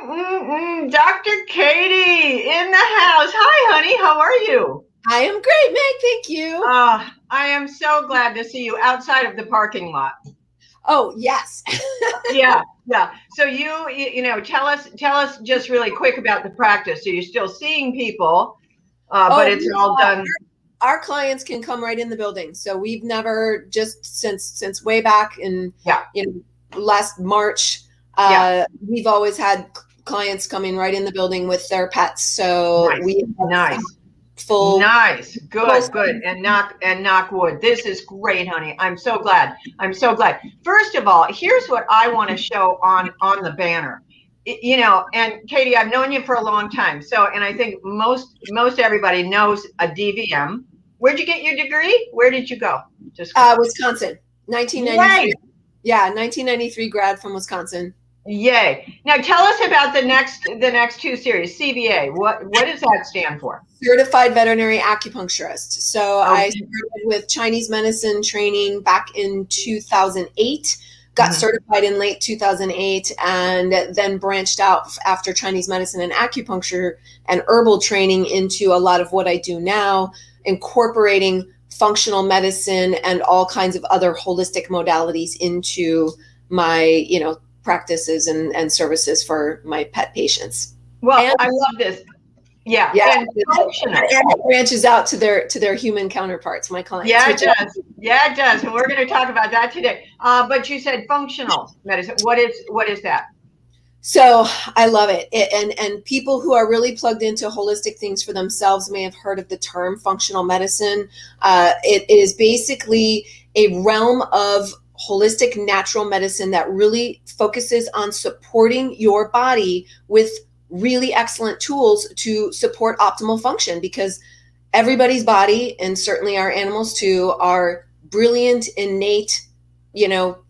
Dr. Katie in the house. Hi, honey. How are you? I am great, Meg. Thank you. I am so glad to see you outside of the parking lot. Oh, yes. Yeah. So tell us just really quick about the practice. So you're still seeing people, but it's all done. Our clients can come right in the building. So we've never, just since way back in last March, we've always had clients coming right in the building with their pets. So nice. Good. And knock wood. This is great, honey. I'm so glad. First of all, here's what I want to show on the banner. And Katie, I've known you for a long time. So, and I think most everybody knows a DVM. Where'd you get your degree? Where did you go? Wisconsin, 1993. Yay. Yeah, 1993 grad from Wisconsin. Yay. Now tell us about the next two series, CVA. What does that stand for? Certified Veterinary Acupuncturist. So I started with Chinese medicine training back in 2008, got certified in late 2008, and then branched out after Chinese medicine and acupuncture and herbal training into a lot of what I do now, incorporating functional medicine and all kinds of other holistic modalities into my, practices and services for my pet patients. Well, I love this. Yeah. And it branches out to their human counterparts, my clients. Yeah, it does. And we're going to talk about that today. But you said functional medicine. What is that? So I love it. And people who are really plugged into holistic things for themselves may have heard of the term functional medicine. It is basically a realm of holistic natural medicine that really focuses on supporting your body with really excellent tools to support optimal function, because everybody's body, and certainly our animals too, are brilliant, innate,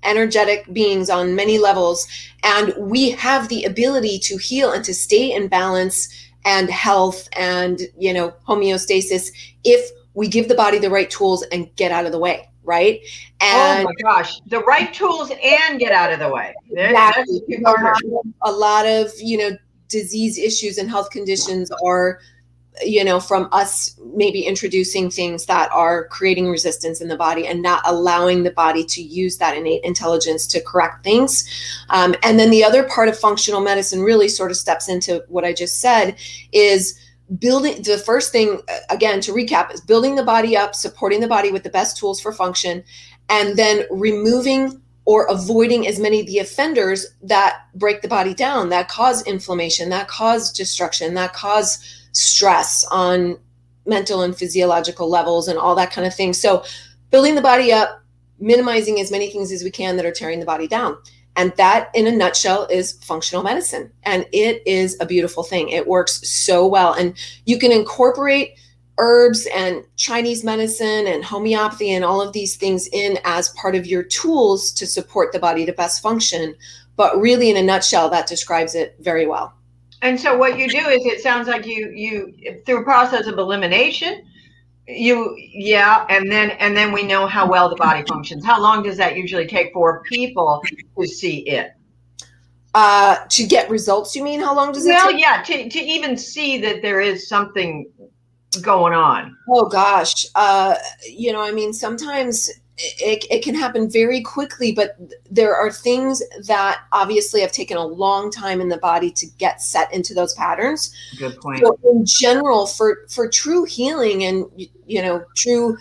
energetic beings on many levels. And we have the ability to heal and to stay in balance and health and, homeostasis if we give the body the right tools and get out of the way. Right. And oh my gosh, the right tools and get out of the way. Exactly. A lot of, disease issues and health conditions are, from us maybe introducing things that are creating resistance in the body and not allowing the body to use that innate intelligence to correct things. And then the other part of functional medicine really sort of steps into what I just said, is building. The first thing, again, to recap, is building the body up, supporting the body with the best tools for function, and then removing or avoiding as many of the offenders that break the body down, that cause inflammation, that cause destruction, that cause stress on mental and physiological levels and all that kind of thing. So building the body up, minimizing as many things as we can that are tearing the body down. And that, in a nutshell, is functional medicine. And it is a beautiful thing. It works so well. And you can incorporate herbs and Chinese medicine and homeopathy and all of these things in as part of your tools to support the body to best function. But really, in a nutshell, that describes it very well. And so what you do is, it sounds like you through a process of elimination, and then we know how well the body functions. How long does that usually take for people to see it? To get results, you mean? How long does it take? Well, yeah, to even see that there is something going on. Oh gosh. Sometimes it can happen very quickly, but there are things that obviously have taken a long time in the body to get set into those patterns. Good point. So in general, for true healing and, true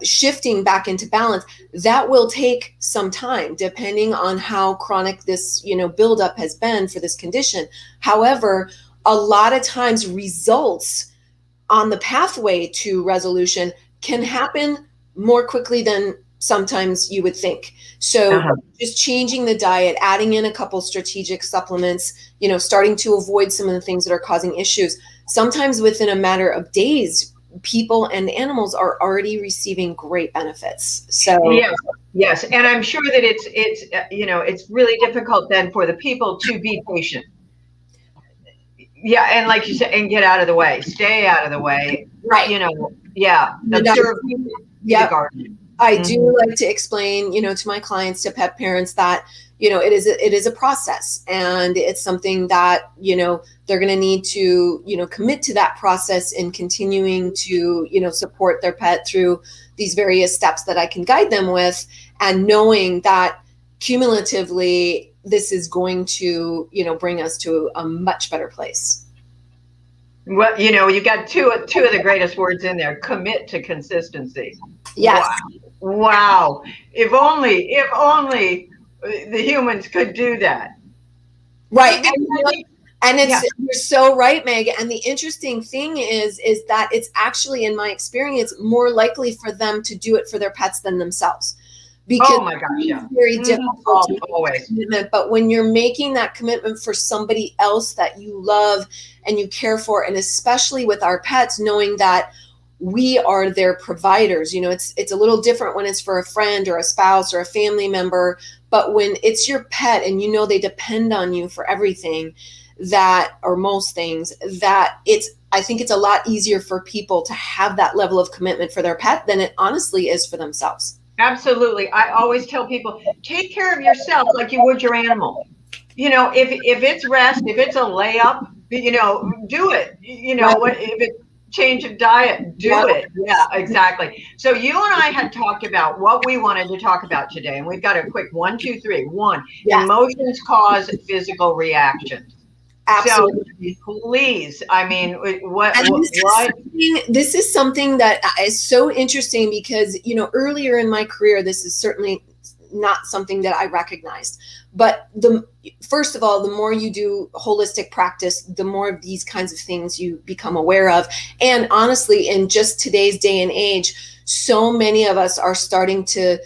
shifting back into balance, that will take some time, depending on how chronic this, buildup has been for this condition. However, a lot of times results on the pathway to resolution can happen more quickly than sometimes you would think. So just changing the diet, adding in a couple strategic supplements, starting to avoid some of the things that are causing issues. Sometimes within a matter of days, people and animals are already receiving great benefits. So yes. And I'm sure that it's really difficult then for the people to be patient. Yeah, and like you said, and get out of the way, stay out of the way. Right. Observe the garden. I do like to explain, to my clients, to pet parents, that, it is a process, and it's something that, they're going to need to, commit to that process and continuing to, support their pet through these various steps that I can guide them with, and knowing that cumulatively this is going to, bring us to a much better place. Well, you got two of the greatest words in there: commit to consistency. Yes. Wow. If only the humans could do that. Right. And you're so right, Meg. And the interesting thing is that it's actually, in my experience, more likely for them to do it for their pets than themselves. Because oh my gosh, yeah. It's very difficult to always. Commitment. But when you're making that commitment for somebody else that you love and you care for, and especially with our pets, knowing that we are their providers, it's a little different when it's for a friend or a spouse or a family member. But when it's your pet and they depend on you for everything, or most things, I think it's a lot easier for people to have that level of commitment for their pet than it honestly is for themselves. Absolutely. I always tell people, take care of yourself like you would your animal. If it's rest, if it's a layup, do it. If it's change of diet, do it. Yeah, exactly. So you and I had talked about what we wanted to talk about today, and we've got a quick 1, 2, 3. 1, emotions cause physical reactions. Absolutely. So please, I mean, what? This is something that is so interesting because, earlier in my career, this is certainly not something that I recognized. But first of all, the more you do holistic practice, the more of these kinds of things you become aware of. And honestly, in just today's day and age, so many of us are starting to,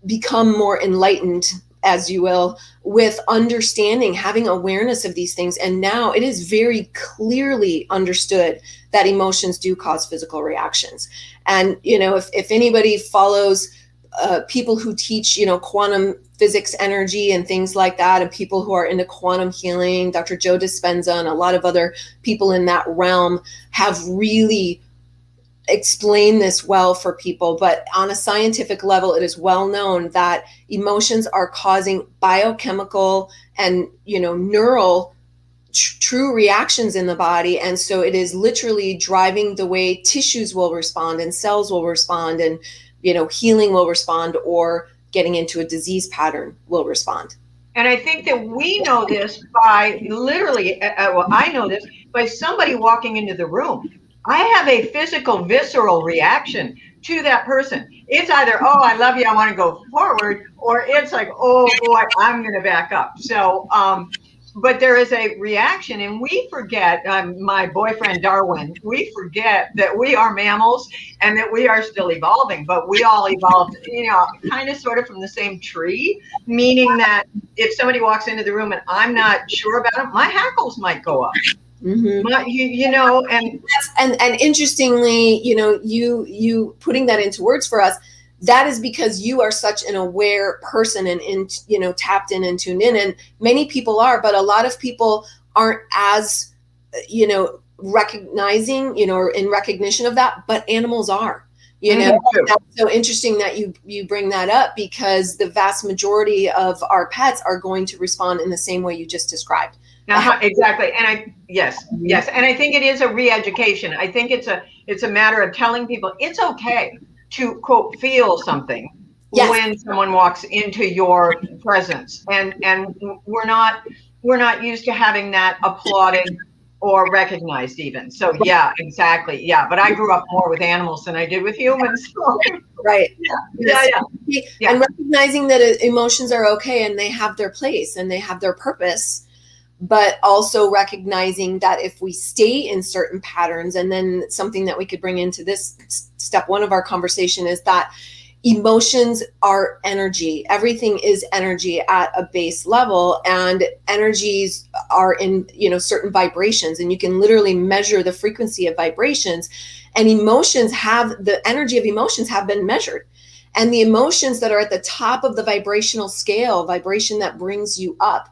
become more enlightened, as you will, with understanding, having awareness of these things. And now it is very clearly understood that emotions do cause physical reactions. And, if anybody follows people who teach, quantum physics, energy, and things like that, and people who are into quantum healing, Dr. Joe Dispenza and a lot of other people in that realm have really explain this well for people. But on a scientific level, it is well known that emotions are causing biochemical and neural true reactions in the body. And so it is literally driving the way tissues will respond and cells will respond, and healing will respond, or getting into a disease pattern will respond. And I think that we know this by literally, I know this by somebody walking into the room. I have a physical, visceral reaction to that person. It's either, oh, I love you, I want to go forward, or it's like, oh boy, I'm going to back up. So, but there is a reaction, and we forget, my boyfriend Darwin, we forget that we are mammals and that we are still evolving, but we all evolved, kind of sort of from the same tree, meaning that if somebody walks into the room and I'm not sure about them, my hackles might go up. Mm-hmm. And interestingly, you putting that into words for us, that is because you are such an aware person and tapped in and tuned in, and many people are, but a lot of people aren't as recognizing or in recognition of that, but animals are. That's so interesting that you bring that up, because the vast majority of our pets are going to respond in the same way you just described. Exactly. And yes. And I think it is a re-education. I think it's a matter of telling people it's okay to, quote, feel something when someone walks into your presence. And we're not used to having that applauded or recognized even. So yeah, exactly. Yeah. But I grew up more with animals than I did with humans. Right. Yeah. And recognizing that emotions are okay and they have their place and they have their purpose, but also recognizing that if we stay in certain patterns, and then something that we could bring into this step one of our conversation is that emotions are energy. Everything is energy at a base level, and energies are in, certain vibrations, and you can literally measure the frequency of vibrations, and the energy of emotions have been measured. And the emotions that are at the top of the vibrational scale, vibration that brings you up,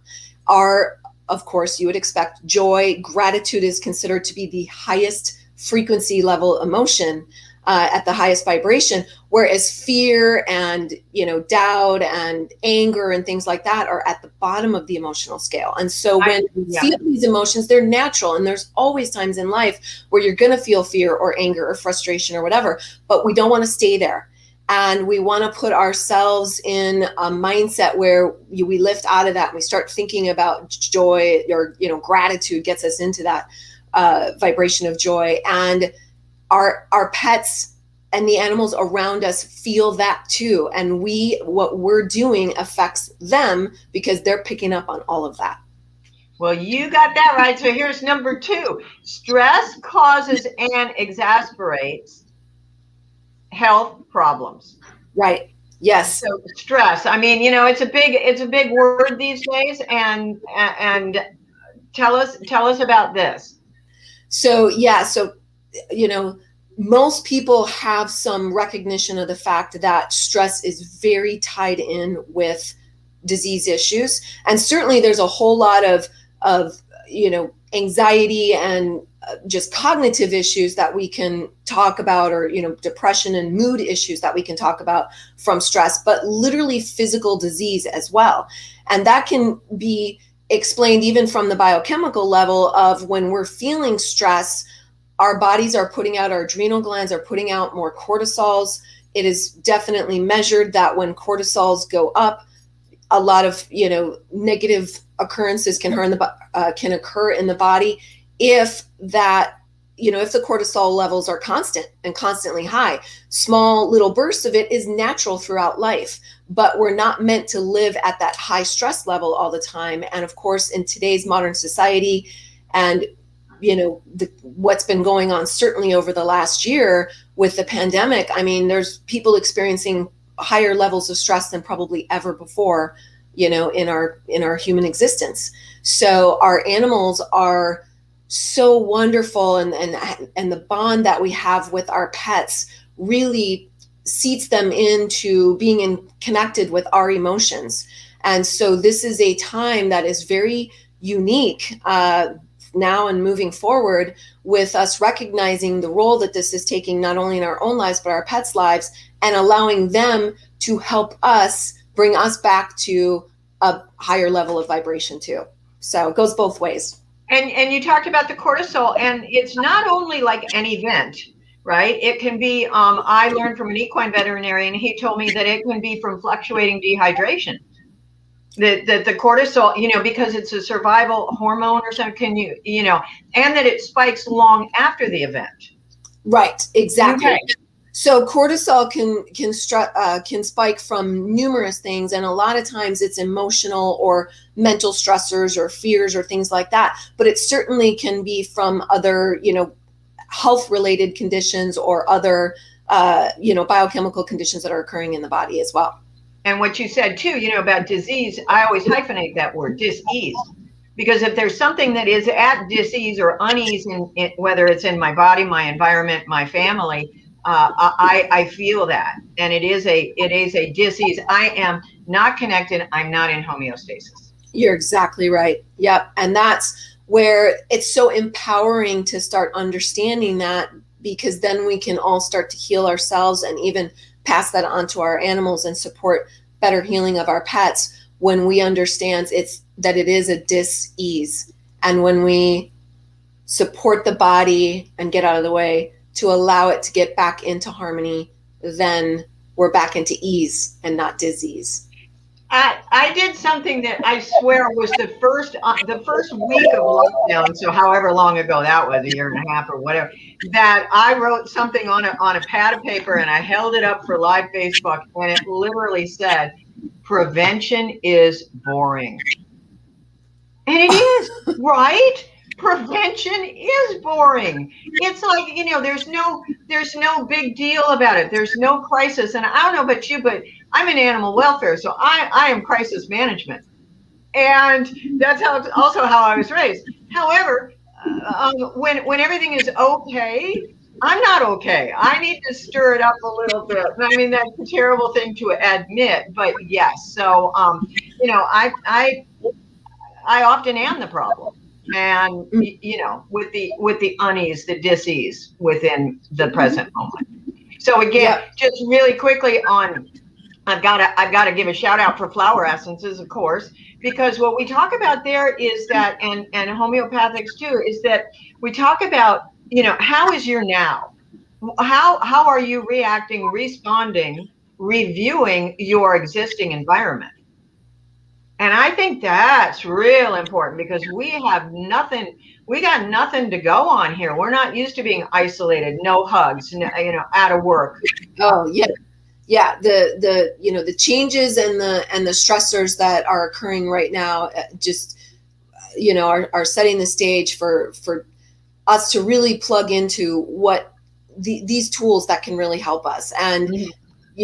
are, of course, you would expect joy. Gratitude is considered to be the highest frequency level emotion. at the highest vibration, whereas fear and, doubt and anger and things like that are at the bottom of the emotional scale. And so when you feel these emotions, they're natural. And there's always times in life where you're going to feel fear or anger or frustration or whatever, but we don't want to stay there. And we want to put ourselves in a mindset where we lift out of that and we start thinking about joy, or, gratitude gets us into that vibration of joy. And our pets and the animals around us feel that too. And what we're doing affects them because they're picking up on all of that. Well, you got that right. So here's number 2. Stress causes and exacerbates health problems. Right. Yes. So stress. I mean, it's a big word these days. And tell us about this. So most people have some recognition of the fact that stress is very tied in with disease issues. And certainly there's a whole lot of anxiety and just cognitive issues that we can talk about, or, depression and mood issues that we can talk about from stress, but literally physical disease as well. And that can be explained even from the biochemical level of when we're feeling stress, our bodies are putting out, our adrenal glands are putting out more cortisols. It is definitely measured that when cortisols go up, a lot of, negative occurrences can occur in the body if the cortisol levels are constant and constantly high. Small little bursts of it is natural throughout life, but we're not meant to live at that high stress level all the time. And of course, in today's modern society and what's been going on certainly over the last year with the pandemic, I mean, there's people experiencing higher levels of stress than probably ever before, in our human existence. So our animals are so wonderful, and the bond that we have with our pets really seats them into being connected with our emotions. And so this is a time that is very unique now and moving forward, with us recognizing the role that this is taking not only in our own lives but our pets' lives, and allowing them to help us bring us back to a higher level of vibration too. So it goes both ways. And you talked about the cortisol, and it's not only like an event, right? It can be, I learned from an equine veterinarian, he told me that it can be from fluctuating dehydration. That the cortisol, because it's a survival hormone or something, and that it spikes long after the event. Right, exactly. Okay. So cortisol can spike from numerous things, and a lot of times it's emotional or mental stressors or fears or things like that. But it certainly can be from other, health-related conditions or other, biochemical conditions that are occurring in the body as well. And what you said too, about disease, I always hyphenate that word, dis-ease. Because if there's something that is at dis-ease or unease, whether it's in my body, my environment, my family, I feel that, and it is a dis-ease. I am not connected. I'm not in homeostasis. You're exactly right. Yep. And that's where it's so empowering to start understanding that, because then we can all start to heal ourselves and even pass that on to our animals and support better healing of our pets when we understand that it is a dis-ease. And when we support the body and get out of the way to allow it to get back into harmony, then we're back into ease and not disease. I did something that I swear was the first week of lockdown, so however long ago that was, a year and a half or whatever, that I wrote something on a pad of paper and I held it up for live Facebook, and it literally said, "Prevention is boring." And it is, right? Prevention is boring. It's like, there's no big deal about it. There's no crisis. And I don't know about you, but I'm in animal welfare, so I am crisis management. And that's also how I was raised. However, when everything is okay, I'm not okay. I need to stir it up a little bit. I mean, that's a terrible thing to admit, but yes. So, I often am the problem. And with the unease, the dis-ease within the present moment. So again, just really quickly on, I've got to give a shout out for flower essences, of course, because what we talk about there is that, and homeopathics too, is that we talk about, how is your now? How are you reacting, responding, reviewing your existing environment? And I think that's real important because we got nothing to go on here. We're not used to being isolated, no hugs, out of work. Oh yeah. Yeah, the changes and the stressors that are occurring right now just are setting the stage for us to really plug into what these tools that can really help us. And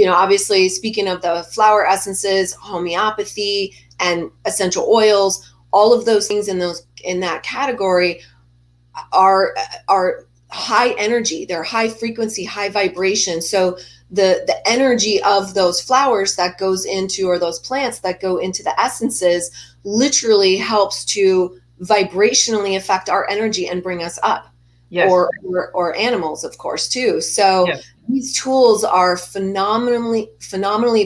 obviously, speaking of the flower essences, homeopathy, and essential oils, all of those things in that category are high energy. They're high frequency, high vibration. So the energy of those flowers that goes into, or those plants that go into the essences, literally helps to vibrationally affect our energy and bring us up. Yes. Or animals, of course, too. So yes. These tools are phenomenally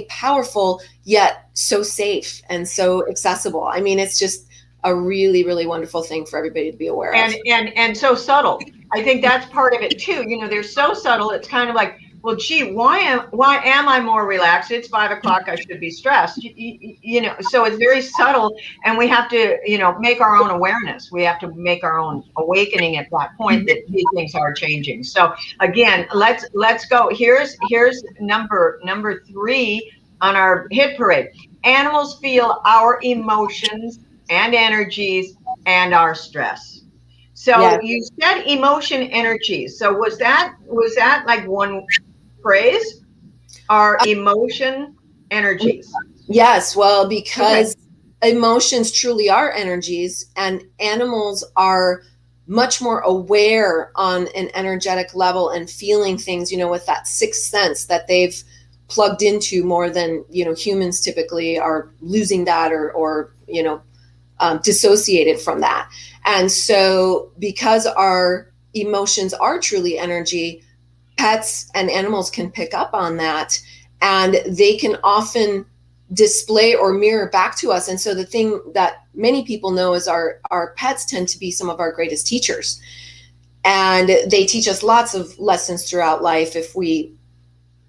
powerful, yet so safe and so accessible. I mean, it's just a really, really wonderful thing for everybody to be aware of. And so subtle. I think that's part of it too. They're so subtle. It's kind of like, well, gee, why am I more relaxed? It's 5 o'clock. I should be stressed. So it's very subtle, and we have to, make our own awareness. We have to make our own awakening at that point that these things are changing. So again, let's go. Here's number 3 on our hit parade. Animals feel our emotions and energies and our stress. So yes. You said emotion, energies. So was that like one phrase? Our emotion, energies? Yes. Well, because emotions truly are energies, and animals are much more aware on an energetic level and feeling things, with that sixth sense that they've plugged into more than, humans typically are losing that or dissociated from that. And so because our emotions are truly energy, pets and animals can pick up on that, and they can often display or mirror back to us. And so the thing that many people know is our pets tend to be some of our greatest teachers. And they teach us lots of lessons throughout life if we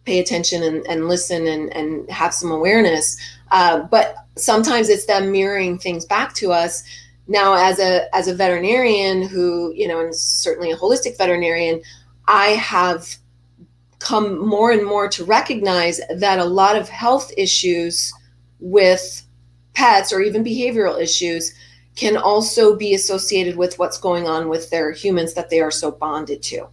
pay attention and listen and have some awareness. But sometimes it's them mirroring things back to us. Now, as a veterinarian who, and certainly a holistic veterinarian, I have come more and more to recognize that a lot of health issues with pets, or even behavioral issues, can also be associated with what's going on with their humans that they are so bonded to.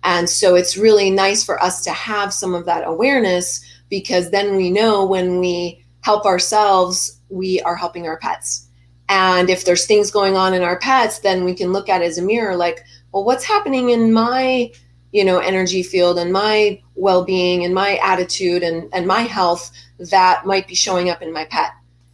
And so it's really nice for us to have some of that awareness, because then we know when we help ourselves, we are helping our pets. And if there's things going on in our pets, then we can look at it as a mirror, like, well, what's happening in my, energy field and my well-being and my attitude and my health that might be showing up in my pet.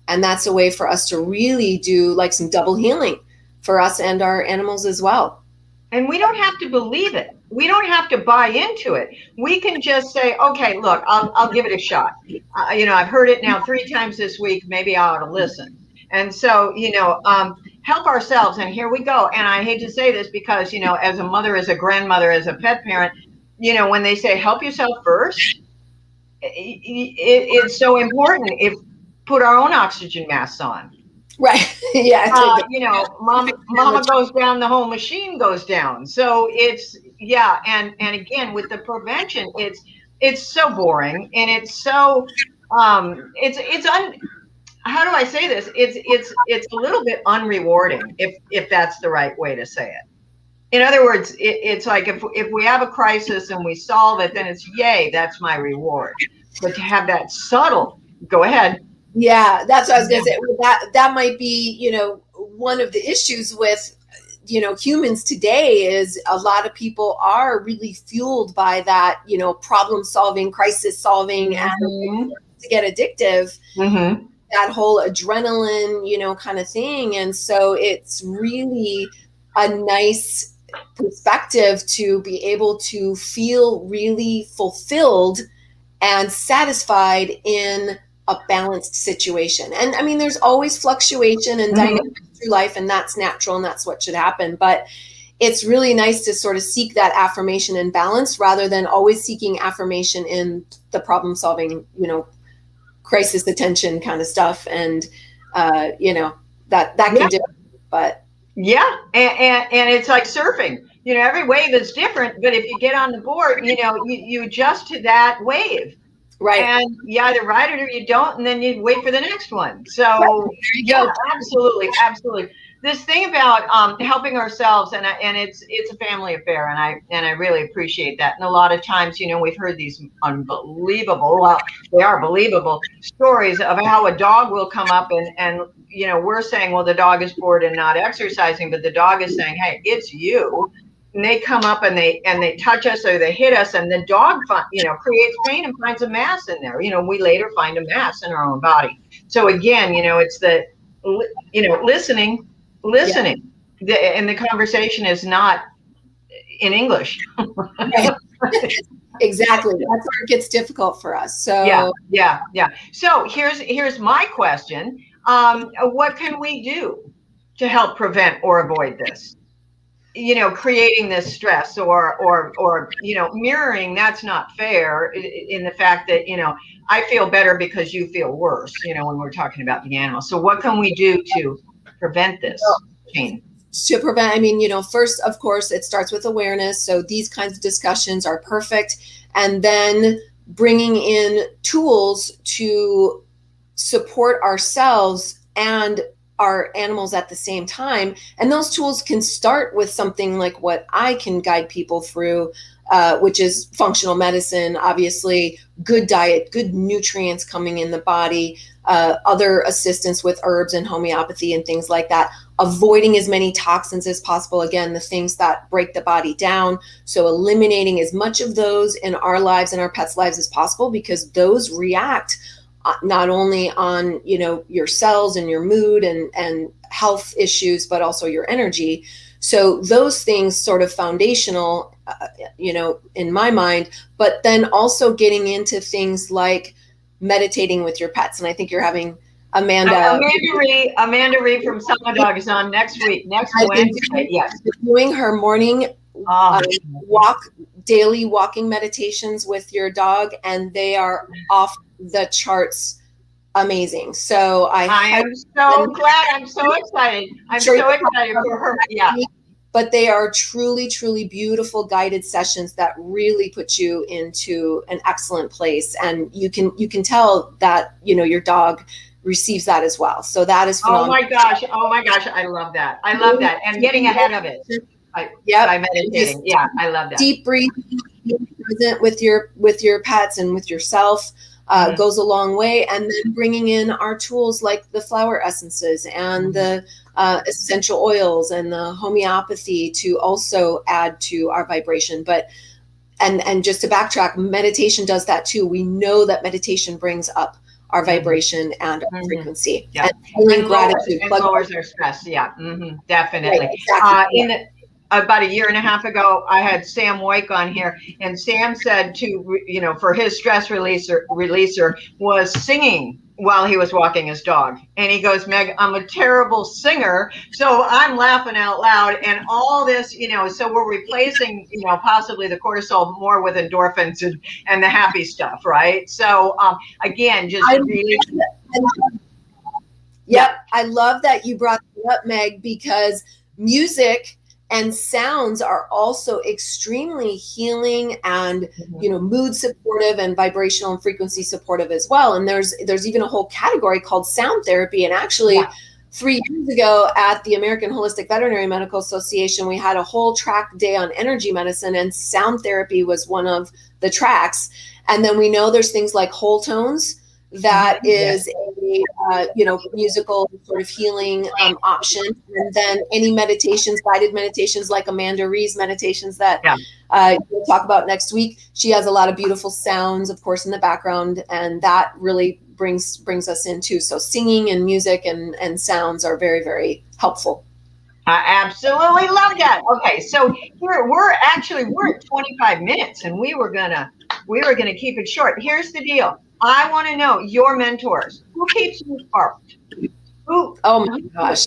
And that's a way for us to really do like some double healing for us and our animals as well. And we don't have to believe it. We don't have to buy into it. We can just say, okay, look, I'll give it a shot. I've heard it now 3 times this week. Maybe I ought to listen. And so, help ourselves. And here we go. And I hate to say this because, as a mother, as a grandmother, as a pet parent, when they say help yourself first, it's so important. If put our own oxygen masks on. Right. Yeah. Mama goes down, the whole machine goes down. So it's, and again, with the prevention, it's so boring, and it's so how do I say this? It's a little bit unrewarding, if that's the right way to say it. In other words, it's like if we have a crisis and we solve it, then it's yay, that's my reward. But to have that subtle, go ahead. Yeah, that's what I was going to say. That might be, one of the issues with, humans today is a lot of people are really fueled by that, problem solving, crisis solving, and to get addictive. Mm-hmm. That whole adrenaline, kind of thing. And so it's really a nice perspective to be able to feel really fulfilled and satisfied in a balanced situation. And I mean, there's always fluctuation and dynamics through life, and that's natural and that's what should happen. But it's really nice to sort of seek that affirmation and balance rather than always seeking affirmation in the problem solving, crisis attention kind of stuff. And, that can do it, but. Yeah. And it's like surfing, every wave is different, but if you get on the board, you adjust to that wave. Right. And you either ride it or you don't, and then you wait for the next one. So go. Absolutely. This thing about helping ourselves, and it's a family affair, and I really appreciate that. And a lot of times, we've heard these unbelievable, well, they are believable stories of how a dog will come up and we're saying, well, the dog is bored and not exercising, but the dog is saying, hey, it's you. And they come up and they touch us or they hit us, and the dog creates pain and finds a mass in there. We later find a mass in our own body. So again, it's the listening. Yeah. And the conversation is not in English. Exactly. That's where it gets difficult for us. So yeah. So here's my question. What can we do to help prevent or avoid this? Creating this stress or mirroring, that's not fair in the fact that, I feel better because you feel worse, when we're talking about the animal. So what can we do to prevent this, Jane? To prevent, first, of course, it starts with awareness. So these kinds of discussions are perfect. And then bringing in tools to support ourselves and our animals at the same time. And those tools can start with something like what I can guide people through, which is functional medicine, obviously, good diet, good nutrients coming in the body, other assistance with herbs and homeopathy and things like that, avoiding as many toxins as possible. Again, the things that break the body down. So eliminating as much of those in our lives and our pets' lives as possible, because those react not only on, your cells and your mood and health issues, but also your energy. So those things sort of foundational, in my mind, but then also getting into things like meditating with your pets. And I think you're having Amanda Reed from Summer Dog is on next Wednesday. Yes. Doing her morning daily walking meditations with your dog, and they are off the charts amazing. So I am so glad. I'm so excited. I'm so excited for her. Yeah. But they are truly, truly beautiful guided sessions that really put you into an excellent place. And you can tell that, your dog receives that as well. So that is phenomenal. Oh my gosh. I love that. And getting ahead of it. By meditating. Yeah, I love that. Deep breathing, being present with your pets and with yourself goes a long way. And then bringing in our tools like the flower essences and the essential oils and the homeopathy to also add to our vibration. But and just to backtrack, meditation does that too. We know that meditation brings up our vibration and our frequency. Yeah. And feeling gratitude lowers our stress. Yeah, definitely. Right, exactly. About a year and a half ago, I had Sam Wyke on here, and Sam said for his stress releaser was singing while he was walking his dog. And he goes, Meg, I'm a terrible singer, so I'm laughing out loud, and all this, so we're replacing, possibly the cortisol more with endorphins and the happy stuff, right? So again, just really. Yep, I love that you brought that up, Meg, because music and sounds are also extremely healing and, mood supportive and vibrational and frequency supportive as well. And there's even a whole category called sound therapy. And actually 3 years ago at the American Holistic Veterinary Medical Association, we had a whole track day on energy medicine, and sound therapy was one of the tracks. And then we know there's things like whole tones. That is a musical sort of healing option. And then any meditations, guided meditations like Amanda Reed's meditations that we'll talk about next week. She has a lot of beautiful sounds, of course, in the background, and that really brings us into. So singing and music and sounds are very, very helpful. I absolutely love that. Okay, so we're at 25 minutes, and we were gonna keep it short. Here's the deal. I want to know your mentors. Who keeps you sparked? Who? Oh my gosh.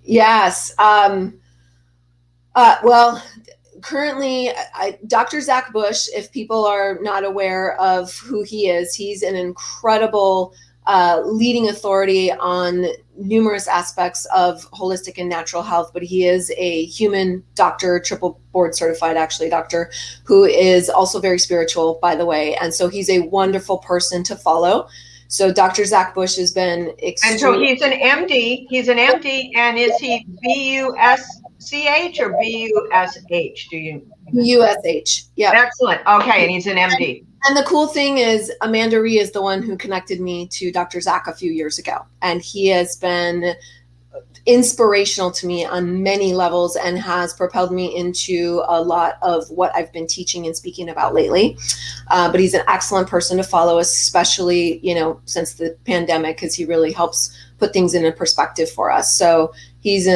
Yes. Well, currently, Dr. Zach Bush, if people are not aware of who he is, he's an incredible leading authority on numerous aspects of holistic and natural health, but he is a human doctor, triple board certified actually doctor, who is also very spiritual, by the way. And so he's a wonderful person to follow. So Dr. Zach Bush has been extremely... And so he's an MD. He's an MD, and is he BUSCH or BUSH? Do you? BUSH. Yeah. Excellent. Okay, and he's an MD. And the cool thing is, Amanda Rhee is the one who connected me to Dr. Zach a few years ago, and he has been inspirational to me on many levels and has propelled me into a lot of what I've been teaching and speaking about lately. But he's an excellent person to follow, especially, since the pandemic, because he really helps put things in a perspective for us. So he's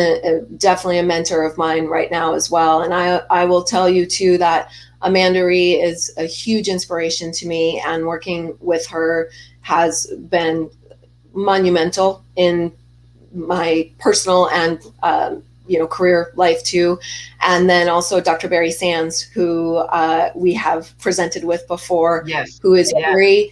definitely a mentor of mine right now as well. And I will tell you too that Amanda Rhee is a huge inspiration to me, and working with her has been monumental in my personal and career life too. And then also Dr. Barry Sands, who we have presented with before, yes, who is very,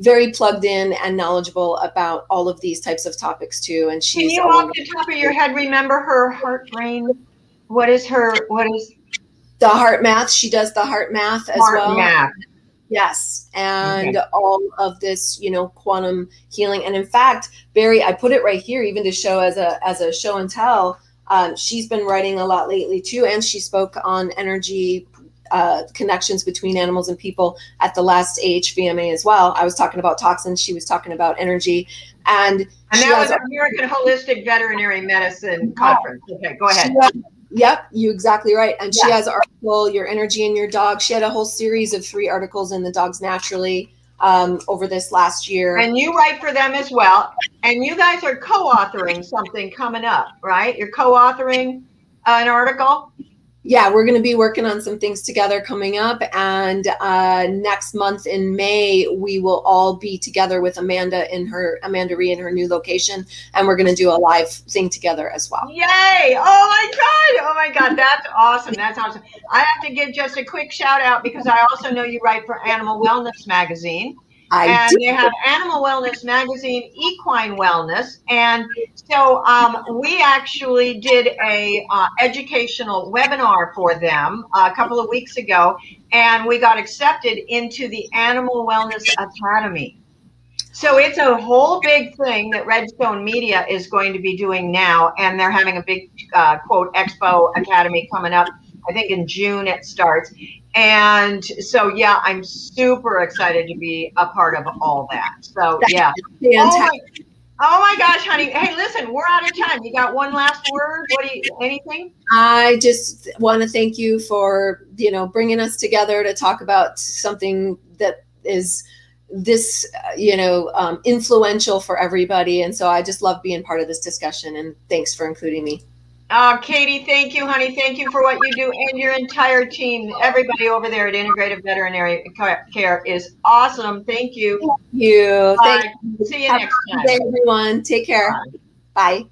very plugged in and knowledgeable about all of these types of topics too. And she's... Can you off the top of your head remember her heart brain? What is the heart math? She does the heart math as well. Heart math. Yes. And all of this, quantum healing. And in fact, Barry, I put it right here, even to show as a show and tell. She's been writing a lot lately too. And she spoke on energy connections between animals and people at the last AHVMA as well. I was talking about toxins. She was talking about energy. And that was American Holistic Veterinary Medicine Conference. Okay, go ahead. Yep, you're exactly right. And she has an article, Your Energy in Your Dog. She had a whole series of 3 articles in the Dogs Naturally over this last year. And you write for them as well. And you guys are co-authoring something coming up, right? You're co-authoring an article? Yeah, we're going to be working on some things together coming up. And next month in May, we will all be together with Amanda Rhee in her new location. And we're going to do a live thing together as well. Yay! Oh my God. That's awesome. That's awesome. I have to give just a quick shout out because I also know you write for Animal Wellness Magazine. They have Animal Wellness Magazine, Equine Wellness. And so we actually did a educational webinar for them a couple of weeks ago, and we got accepted into the Animal Wellness Academy. So it's a whole big thing that Redstone Media is going to be doing now, and they're having a big, quote, Expo Academy coming up. I think in June it starts. And so, yeah, I'm super excited to be a part of all that. So, yeah. Oh my gosh, honey. Hey, listen, we're out of time. You got one last word? Anything? I just want to thank you for, bringing us together to talk about something that is this, influential for everybody. And so I just love being part of this discussion, and thanks for including me. Katie, thank you, honey. Thank you for what you do, and your entire team. Everybody over there at Integrative Veterinary Care is awesome. Thank you. Thank you. See you next time. Good day, everyone. Take care. Bye.